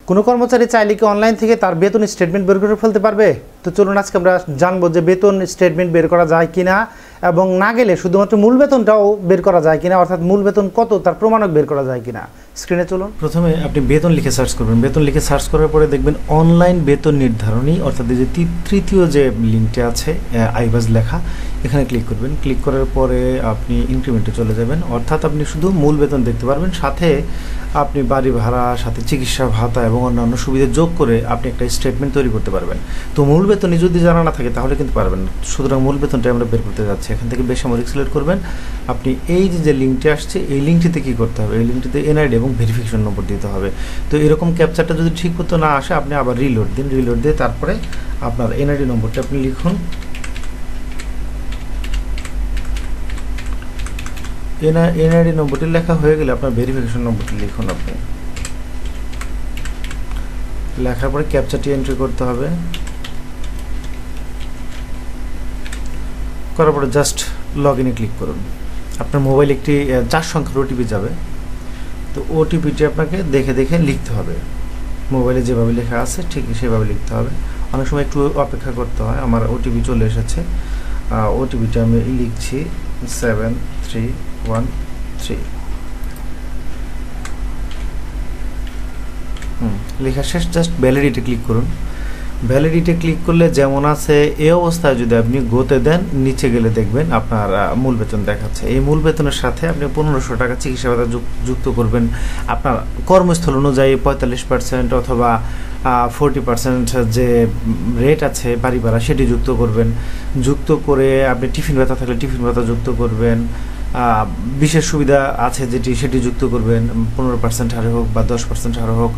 কোনো কর্মচারী চাইলে কি অনলাইন থেকে তার বেতন স্টেটমেন্ট বের করে ফেলতে পারবে? তো চলুন আজকে আমরা জানবো যে বেতন স্টেটমেন্ট বের করা যায় কিনা, এবং না গেলে শুধুমাত্র মূল বেতনটাও বের করা যায় কিনা, অর্থাৎ মূল বেতন কত তার প্রমাণক বের করা যায় কিনা। স্ক্রিনে চলুন। প্রথমে আপনি বেতন লিখে সার্চ করবেন। বেতন লিখে সার্চ করার পরে দেখবেন অনলাইন বেতন নির্ধারণী, অর্থাৎ এই যে তৃতীয় যে লিঙ্কটা আছে আইবাজ লেখা, এখানে ক্লিক করবেন। ক্লিক করার পরে আপনি ইনক্রিমেন্টে চলে যাবেন, অর্থাৎ আপনি শুধু মূল বেতন দেখতে পারবেন, সাথে আপনি বাড়ি ভাড়া, সাথে চিকিৎসা ভাতা এবং অন্যান্য সুবিধা যোগ করে আপনি একটা স্টেটমেন্ট তৈরি করতে পারবেন। তো মূল বেতনই যদি জানা না থাকে তাহলে কিন্তু পারবেন না। সুতরাং মূল বেতনটাই আমরা বের করতে যাচ্ছি। এখান থেকে বেসামরিক সিলেক্ট করবেন। আপনি এই যে লিঙ্কটি আসছে, এই লিঙ্কটিতে কী করতে হবে? এই লিঙ্কটিতে এনআইডি এবং ভেরিফিকেশন নম্বর দিতে হবে। তো এরকম ক্যাপচারটা যদি ঠিক মতো না আসে, আপনি আবার রিলোড দিন। রিলোড দিয়ে তারপরে আপনার এনআইডি নম্বরটা আপনি লিখুন। এনআইডি নম্বরটি লেখা হয়ে গেলে আপনার ভেরিফিকেশন নম্বরটি লিখুন। আপনি লেখার পরে ক্যাপচারটি এন্ট্রি করতে হবে। করার পরে জাস্ট লগ ইনে ক্লিক করুন। আপনার মোবাইলে একটি 4 সংখ্যার ওটিপি যাবে। তো ওটিপিটি আপনাকে দেখে দেখে লিখতে হবে। মোবাইলে যেভাবে লেখা আছে ঠিক সেভাবে লিখতে হবে। অনেক সময় একটু অপেক্ষা করতে হয়। আমার ওটিপি চলে এসেছে। ওটিপিটা আমি লিখছি 7313। লেখা শেষ। জাস্ট ভ্যালিডিটি ক্লিক করুন। ভ্যালিডিটি ক্লিক করলে যেমন আছে এই অবস্থায় যদি আপনি গোতে দেন, নিচে গেলে দেখবেন আপনার মূল বেতন দেখাচ্ছে। এই মূল বেতনের সাথে আপনি 1500 টাকা চিকিৎসা ভাতা যুক্ত করবেন। আপনার কর্মস্থল অনুযায়ী 45% অথবা 40% যে রেট আছে বাড়ি ভাড়া, সেটি যুক্ত করবেন। যুক্ত করে আপনি টিফিন ভাতা থাকলে টিফিন ভাতা যুক্ত করবেন। বিশেষ সুবিধা আছে সেটি যুক্ত করবেন, 15% হারে হোক বা 10% হারে হোক।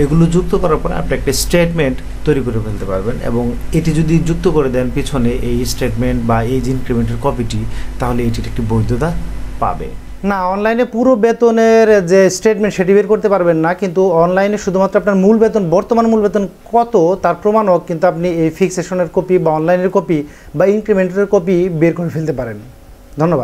এগুলো যুক্ত করার পরে আপনি একটা স্টেটমেন্ট তৈরি করে ফেলতে পারবেন, এবং এটি যদি যুক্ত করে দেন পিছনে এই স্টেটমেন্ট বা এই যে ইনক্রিমেন্টের কপিটি, তাহলে এটির একটি বৈধতা পাবে। না, অনলাইনে পুরো বেতনের যে স্টেটমেন্ট সেটি বের করতে পারবেন না, কিন্তু অনলাইনে শুধুমাত্র আপনার মূল বেতন, বর্তমান মূল বেতন কত তার প্রমাণক কিন্তু আপনি এই ফিক্সেশনের কপি বা অনলাইনের কপি বা ইনক্রিমেন্টের কপি বের করে ফেলতে পারেন। ধন্যবাদ।